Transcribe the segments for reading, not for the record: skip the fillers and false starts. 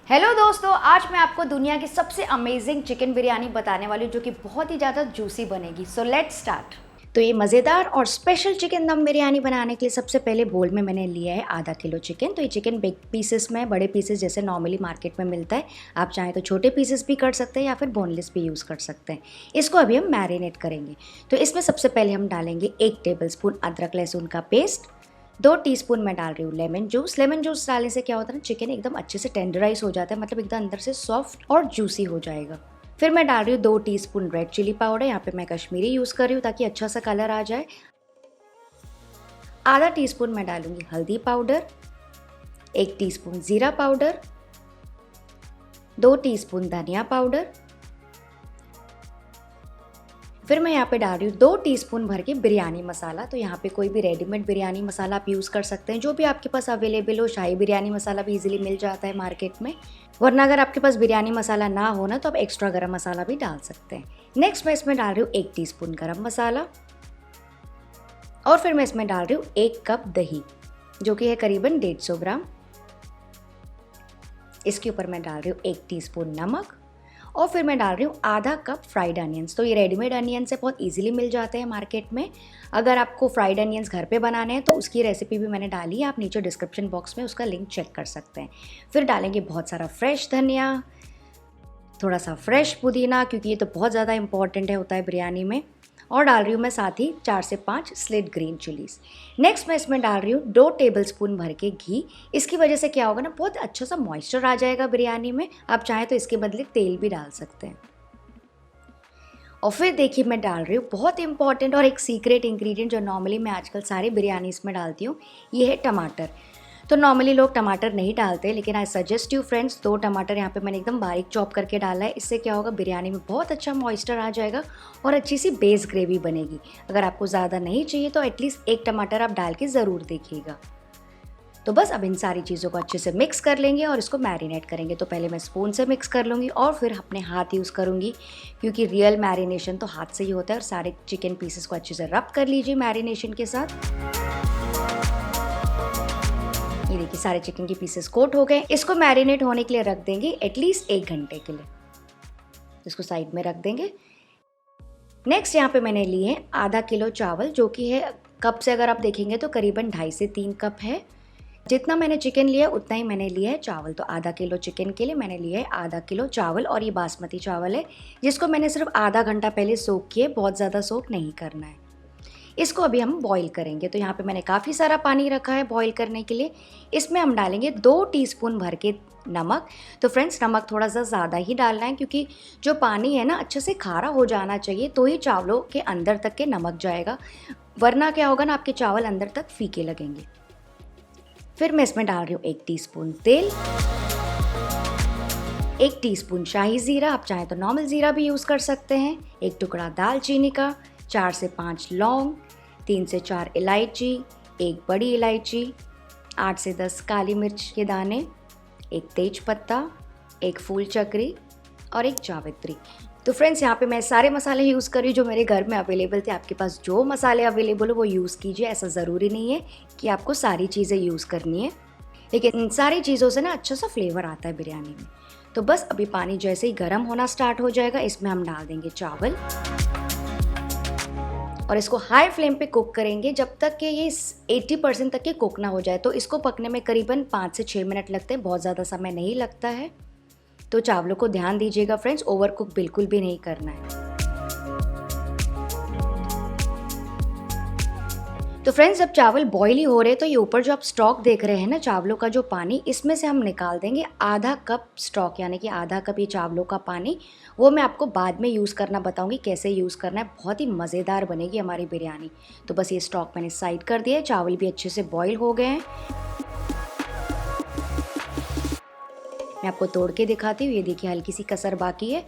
Hello दोस्तों, आज मैं आपको दुनिया की सबसे अमेजिंग चिकन बिरयानी बताने वाली हूँ जो कि बहुत ही ज़्यादा जूसी बनेगी। So let's start. तो ये मज़ेदार और स्पेशल चिकन दम बिरयानी बनाने के लिए सबसे पहले बोल में मैंने लिया है आधा किलो चिकन। तो ये चिकन बिग पीसेस में, बड़े पीसेस जैसे नॉर्मली मार्केट में मिलता है। आप चाहें तो छोटे पीसेस भी कर सकते हैं या फिर बोनलेस भी यूज़ कर सकते हैं। इसको अभी हम मैरिनेट करेंगे। तो इसमें सबसे पहले हम डालेंगे 1 टेबलस्पून अदरक लहसुन का पेस्ट। 2 टीस्पून मैं डाल रही हूँ लेमन जूस। लेमन जूस डालने से क्या होता है ना, चिकन एकदम अच्छे से टेंडराइज हो जाता है, मतलब एकदम अंदर से सॉफ्ट और जूसी हो जाएगा। फिर मैं डाल रही हूँ 2 टीस्पून रेड चिली पाउडर। यहाँ पे मैं कश्मीरी यूज़ कर रही हूँ ताकि अच्छा सा कलर आ जाए। आधा टीस्पून मैं डालूंगी हल्दी पाउडर, 1 टीस्पून ज़ीरा पाउडर, 2 टीस्पून धनिया पाउडर। फिर मैं यहाँ पे डाल रही हूँ 2 टीस्पून भर के बिरयानी मसाला। तो यहाँ पे कोई भी रेडीमेड बिरयानी मसाला आप यूज़ कर सकते हैं, जो भी आपके पास अवेलेबल हो। शाही बिरयानी मसाला भी इजीली मिल जाता है मार्केट में, वरना अगर आपके पास बिरयानी मसाला ना हो ना तो आप एक्स्ट्रा गरम मसाला भी डाल सकते हैं। नेक्स्ट मैं इसमें डाल रही हूँ 1 टीस्पून गरम मसाला, और फिर मैं इसमें डाल रही हूँ 1 कप दही, जो कि है करीबन 150 ग्राम। इसके ऊपर मैं डाल रही हूँ 1 टीस्पून नमक, और फिर मैं डाल रही हूँ आधा कप फ्राइड अनियंस। तो ये रेडीमेड अनियंस से बहुत इजीली मिल जाते हैं मार्केट में। अगर आपको फ्राइड अनियंस घर पे बनाने हैं तो उसकी रेसिपी भी मैंने डाली है, आप नीचे डिस्क्रिप्शन बॉक्स में उसका लिंक चेक कर सकते हैं। फिर डालेंगे बहुत सारा फ्रेश धनिया, थोड़ा सा फ्रेश पुदीना, क्योंकि ये तो बहुत ज़्यादा इंपॉर्टेंट है होता है बिरयानी में। और डाल रही हूँ मैं साथ ही 4 से 5 स्लिट ग्रीन चिलीज़। नेक्स्ट मैं इसमें डाल रही हूँ 2 टेबलस्पून भर के घी। इसकी वजह से क्या होगा ना, बहुत अच्छा सा मॉइस्चर आ जाएगा बिरयानी में। आप चाहें तो इसके बदले तेल भी डाल सकते हैं। और फिर देखिए मैं डाल रही हूँ बहुत इंपॉर्टेंट और एक सीक्रेट इंग्रेडिएंट जो नॉर्मली मैं आजकल सारे बिरयानी इसमें डालती हूँ, ये है टमाटर। तो नॉर्मली लोग टमाटर नहीं डालते, लेकिन आई सजेस्ट यू फ्रेंड्स, 2 टमाटर यहाँ पे मैंने एकदम बारीक चॉप करके डाला है। इससे क्या होगा, बिरयानी में बहुत अच्छा मॉइस्चर आ जाएगा और अच्छी सी बेस ग्रेवी बनेगी। अगर आपको ज़्यादा नहीं चाहिए तो एटलीस्ट 1 टमाटर आप डाल के ज़रूर देखिएगा। तो बस अब इन सारी चीज़ों को अच्छे से मिक्स कर लेंगे और इसको मैरिनेट करेंगे। तो पहले मैं स्पून से मिक्स कर लूँगी और फिर अपने हाथ यूज़ करूँगी, क्योंकि रियल मैरिनेशन तो हाथ से ही होता है। और सारे चिकन पीसेस को अच्छे से रब कर लीजिए मैरिनेशन के साथ। ये देखिए सारे चिकन के पीसेस कोट हो गए। इसको मैरिनेट होने के लिए रख देंगे एटलीस्ट 1 घंटे के लिए। इसको साइड में रख देंगे। नेक्स्ट यहाँ पे मैंने लिए हैं आधा किलो चावल, जो कि है कप से अगर आप देखेंगे तो करीबन 2.5 से 3 कप है। जितना मैंने चिकन लिया उतना ही मैंने लिया है चावल। तो आधा किलो चिकन के लिए मैंने लिया है आधा किलो चावल, और ये बासमती चावल है जिसको मैंने सिर्फ आधा घंटा पहले सोक किए, बहुत ज़्यादा सोक नहीं करना है। इसको अभी हम बॉईल करेंगे। तो यहाँ पे मैंने काफ़ी सारा पानी रखा है बॉईल करने के लिए। इसमें हम डालेंगे 2 टीस्पून भर के नमक। तो फ्रेंड्स नमक थोड़ा सा ज़्यादा ही डालना है, क्योंकि जो पानी है ना अच्छे से खारा हो जाना चाहिए, तो ही चावलों के अंदर तक के नमक जाएगा, वरना क्या होगा ना, आपके चावल अंदर तक फीके लगेंगे। फिर मैं इसमें डाल रही हूँ 1 टीस्पून तेल, 1 टीस्पून शाही ज़ीरा, आप चाहें तो नॉर्मल ज़ीरा भी यूज़ कर सकते हैं, 1 टुकड़ा दालचीनी का, 4 से 5 लौंग, 3 से 4 इलायची, 1 बड़ी इलायची, 8 से 10 काली मिर्च के दाने, 1 तेज पत्ता, 1 फूल चक्री और 1 जावित्री। तो फ्रेंड्स यहाँ पे मैं सारे मसाले यूज़ कर रही हूँ जो मेरे घर में अवेलेबल थे। आपके पास जो मसाले अवेलेबल हो वो यूज़ कीजिए, ऐसा ज़रूरी नहीं है कि आपको सारी चीज़ें यूज़ करनी है, लेकिन इन सारी चीज़ों से ना अच्छा सा फ्लेवर आता है बिरयानी में। तो बस अभी पानी जैसे ही गर्म होना स्टार्ट हो जाएगा, इसमें हम डाल देंगे चावल और इसको हाई फ्लेम पे कुक करेंगे जब तक कि ये 80% तक के कुक ना हो जाए। तो इसको पकने में करीबन 5 से 6 मिनट लगते हैं, बहुत ज़्यादा समय नहीं लगता है। तो चावलों को ध्यान दीजिएगा फ्रेंड्स, ओवर कुक बिल्कुल भी नहीं करना है। तो फ्रेंड्स जब चावल बॉईल ही हो रहे हैं तो ये ऊपर जो आप स्टॉक देख रहे हैं ना चावलों का जो पानी, इसमें से हम निकाल देंगे आधा कप स्टॉक, यानी कि आधा कप ये चावलों का पानी। वो मैं आपको बाद में यूज़ करना बताऊंगी कैसे यूज़ करना है, बहुत ही मज़ेदार बनेगी हमारी बिरयानी। तो बस ये स्टॉक मैंने साइड कर दिया है, चावल भी अच्छे से बॉईल हो गए हैं। मैं आपको तोड़ के दिखाती हूँ, ये देखिए हल्की सी कसर बाकी है।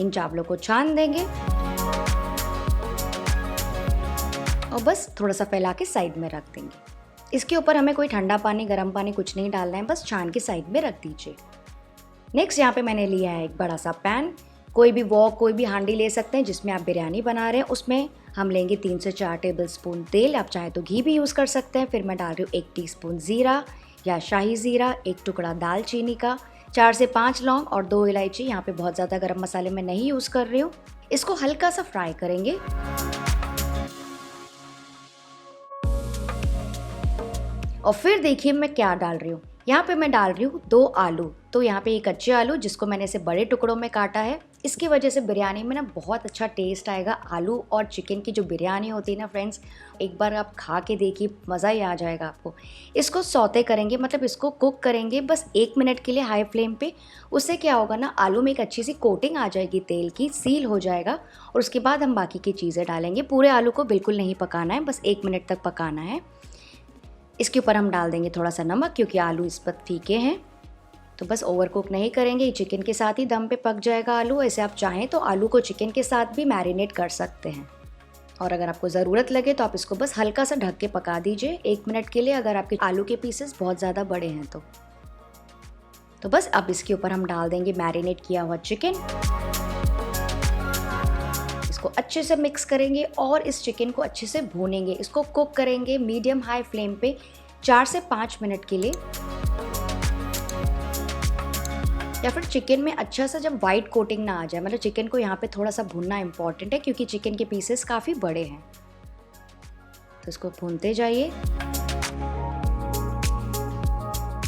इन चावलों को छान देंगे और बस थोड़ा सा फैला के साइड में रख देंगे। इसके ऊपर हमें कोई ठंडा पानी, गर्म पानी कुछ नहीं डालना है, बस छान के साइड में रख दीजिए। नेक्स्ट यहाँ पे मैंने लिया है एक बड़ा सा पैन। कोई भी वॉक, कोई भी हांडी ले सकते हैं जिसमें आप बिरयानी बना रहे हैं। उसमें हम लेंगे 3 से 4 टेबलस्पून तेल, आप चाहे तो घी भी यूज़ कर सकते हैं। फिर मैं डाल रही हूँ 1 टीस्पून ज़ीरा या शाही ज़ीरा, 1 टुकड़ा दालचीनी का, 4 से 5 लौंग और 2 इलायची। यहाँ पे बहुत ज़्यादा गरम मसाले मैं नहीं यूज़ कर रही हूँ। इसको हल्का सा फ्राई करेंगे। और फिर देखिए मैं क्या डाल रही हूँ। यहाँ पे मैं डाल रही हूँ 2 आलू। तो यहाँ पे ये कच्चे आलू जिसको मैंने इसे बड़े टुकड़ों में काटा है। इसकी वजह से बिरयानी में ना बहुत अच्छा टेस्ट आएगा। आलू और चिकन की जो बिरयानी होती है ना फ्रेंड्स, एक बार आप खा के देखिए, मज़ा ही आ जाएगा आपको। इसको सौते करेंगे, मतलब इसको कुक करेंगे बस 1 मिनट के लिए हाई फ्लेम पे। उससे क्या होगा ना, आलू में एक अच्छी सी कोटिंग आ जाएगी तेल की, सील हो जाएगा। और उसके बाद हम बाकी की चीज़ें डालेंगे। पूरे आलू को बिल्कुल नहीं पकाना है, बस 1 मिनट तक पकाना है। इसके ऊपर हम डाल देंगे थोड़ा सा नमक, क्योंकि आलू इस पर फीके हैं। तो बस ओवर कुक नहीं करेंगे, चिकन के साथ ही दम पे पक जाएगा आलू। ऐसे आप चाहें तो आलू को चिकन के साथ भी मैरिनेट कर सकते हैं। और अगर आपको ज़रूरत लगे तो आप इसको बस हल्का सा ढक के पका दीजिए 1 मिनट के लिए, अगर आपके आलू के पीसेस बहुत ज़्यादा बड़े हैं तो बस अब इसके ऊपर हम डाल देंगे मैरिनेट किया हुआ चिकन। इसको अच्छे से मिक्स करेंगे और इस चिकन को अच्छे से भूनेंगे। इसको कुक करेंगे मीडियम हाई फ्लेम पे 4 से 5 मिनट के लिए। या फिर चिकन में अच्छा सा जब वाइट कोटिंग ना आ जाए, मतलब चिकन को यहाँ पे थोड़ा सा भूनना इंपॉर्टेंट है, क्योंकि चिकन के पीसेस काफ़ी बड़े हैं। तो इसको भूनते जाइए।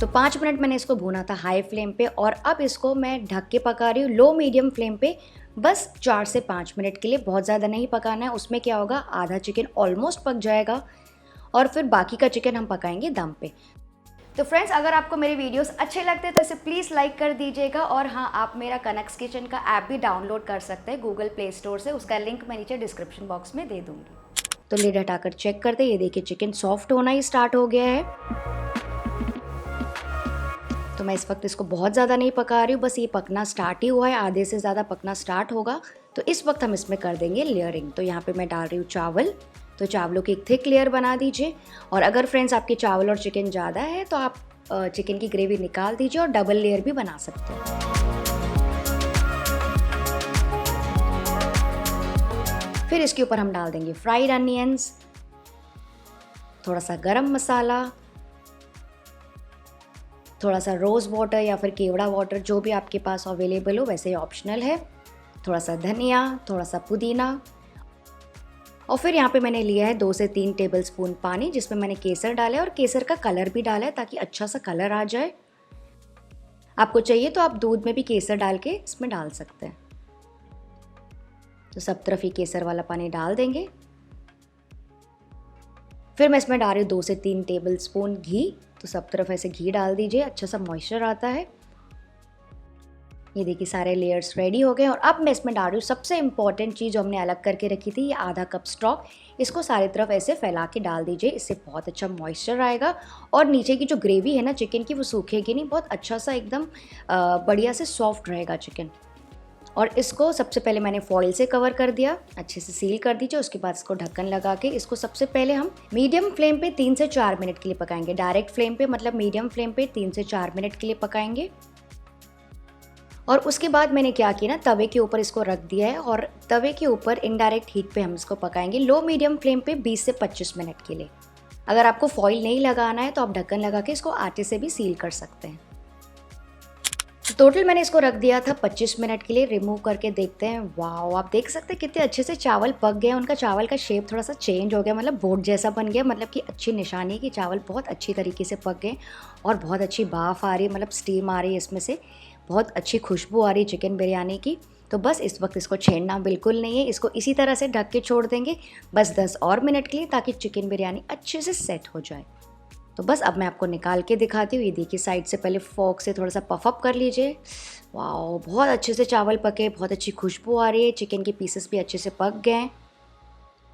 तो 5 मिनट मैंने इसको भूना था हाई फ्लेम पे, और अब इसको मैं ढक के पका रही हूँ लो मीडियम फ्लेम पे, बस 4 से 5 मिनट के लिए। बहुत ज़्यादा नहीं पकाना है, उसमें क्या होगा, आधा चिकन ऑलमोस्ट पक जाएगा और फिर बाकी का चिकन हम पकाएंगे दम पे। तो फ्रेंड्स, अगर आपको मेरे वीडियोस अच्छे लगते हैं तो इसे प्लीज़ लाइक कर दीजिएगा। और हाँ, आप मेरा कनक्स किचन का ऐप भी डाउनलोड कर सकते हैं गूगल प्ले स्टोर से, उसका लिंक मैं नीचे डिस्क्रिप्शन बॉक्स में दे दूँगी। तो लिड हटाकर चेक करते, ये देखिए चिकन सॉफ्ट होना ही स्टार्ट हो गया है। तो मैं इस वक्त इसको बहुत ज़्यादा नहीं पका रही हूँ, बस ये पकना स्टार्ट ही हुआ है, आधे से ज़्यादा पकना स्टार्ट होगा। तो इस वक्त हम इसमें कर देंगे लेयरिंग। तो यहाँ पे मैं डाल रही हूँ चावल। तो चावलों की एक थिक लेयर बना दीजिए। और अगर फ्रेंड्स आपके चावल और चिकन ज़्यादा है तो आप चिकन की ग्रेवी निकाल दीजिए और डबल लेयर भी बना सकते हैं। फिर इसके ऊपर हम डाल देंगे फ्राइड अनियंस, थोड़ा सा गरम मसाला, थोड़ा सा रोज़ वाटर या फिर केवड़ा वाटर, जो भी आपके पास अवेलेबल हो, वैसे ही ऑप्शनल है। थोड़ा सा धनिया, थोड़ा सा पुदीना। और फिर यहाँ पे मैंने लिया है 2 से 3 टेबलस्पून पानी, जिसमें मैंने केसर डाला है और केसर का कलर भी डाला है ताकि अच्छा सा कलर आ जाए। आपको चाहिए तो आप दूध में भी केसर डाल के इसमें डाल सकते हैं। तो सब तरफ ये केसर वाला पानी डाल देंगे। फिर मैं इसमें डाल रही हूँ 2 से 3 टेबलस्पून घी। तो सब तरफ ऐसे घी डाल दीजिए, अच्छा सा मॉइस्चर आता है। ये देखिए सारे लेयर्स रेडी हो गए। और अब मैं इसमें डाल रही हूँ सबसे इम्पॉर्टेंट चीज़ जो हमने अलग करके रखी थी, ये आधा कप स्टॉक। इसको सारी तरफ ऐसे फैला के डाल दीजिए, इससे बहुत अच्छा मॉइस्चर आएगा और नीचे की जो ग्रेवी है ना चिकन की, वो सूखेगी नहीं, बहुत अच्छा सा एकदम बढ़िया से सॉफ्ट रहेगा चिकन। और इसको सबसे पहले मैंने फॉइल से कवर कर दिया, अच्छे से सील कर दीजिए। उसके बाद इसको ढक्कन लगा के इसको सबसे पहले हम मीडियम फ्लेम पे 3 से 4 मिनट के लिए पकाएंगे। डायरेक्ट फ्लेम पे मतलब मीडियम फ्लेम पे 3 से 4 मिनट के लिए पकाएंगे। और उसके बाद मैंने क्या किया ना, तवे के ऊपर इसको रख दिया है और तवे के ऊपर इनडायरेक्ट हीट पे हम इसको पकाएंगे लो मीडियम फ्लेम पे 20 से 25 मिनट के लिए। अगर आपको फॉइल नहीं लगाना है तो आप ढक्कन लगा के इसको आटे से भी सील कर सकते हैं। टोटल मैंने इसको रख दिया था 25 मिनट के लिए। रिमूव करके देखते हैं। वाह, आप देख सकते हैं कितने अच्छे से चावल पक गए। उनका चावल का शेप थोड़ा सा चेंज हो गया, मतलब बोट जैसा बन गया। मतलब कि अच्छी निशानी है कि चावल बहुत अच्छी तरीके से पक गए और बहुत अच्छी भाप आ रही है, मतलब स्टीम आ रही है इसमें से, बहुत अच्छी खुशबू आ रही है चिकन बिरयानी की। तो बस इस वक्त इसको छेड़ना बिल्कुल नहीं है, इसको इसी तरह से ढक के छोड़ देंगे बस 10 और मिनट के लिए, ताकि चिकन बिरयानी अच्छे से सेट हो जाए। तो बस अब मैं आपको निकाल के दिखाती हूँ। ये देखिए साइड से पहले फोक से थोड़ा सा पफ अप कर लीजिए। वाह, बहुत अच्छे से चावल पके, बहुत अच्छी खुशबू आ रही है, चिकन के पीसेस भी अच्छे से पक गए हैं।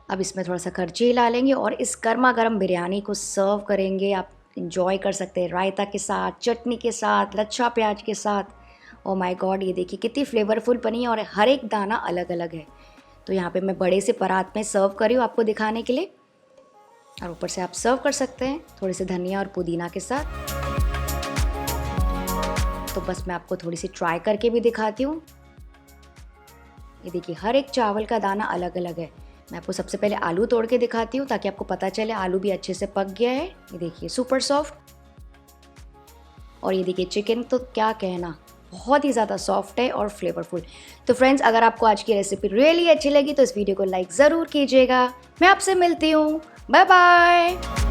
अब इसमें थोड़ा सा करछी हिला लेंगे और इस गर्मा गर्म बिरयानी को सर्व करेंगे। आप इंजॉय कर सकते हैं रायता के साथ, चटनी के साथ, लच्छा प्याज के साथ। ओ माय गॉड, ये देखिए कितनी फ्लेवरफुल बनी है और हर एक दाना अलग अलग है। तो यहाँ पे मैं बड़े से परात में सर्व करी हूँ आपको दिखाने के लिए, और ऊपर से आप सर्व कर सकते हैं थोड़े से धनिया और पुदीना के साथ। तो बस मैं आपको थोड़ी सी ट्राई करके भी दिखाती हूँ। ये देखिए हर एक चावल का दाना अलग अलग है। मैं आपको सबसे पहले आलू तोड़ के दिखाती हूँ ताकि आपको पता चले आलू भी अच्छे से पक गया है। ये देखिए सुपर सॉफ्ट। और ये देखिए चिकन तो क्या कहना, बहुत ही ज़्यादा सॉफ्ट है और फ्लेवरफुल। तो फ्रेंड्स, अगर आपको आज की रेसिपी रियली अच्छी लगी तो इस वीडियो को लाइक ज़रूर कीजिएगा। मैं आपसे मिलती हूँ, बाय बाय।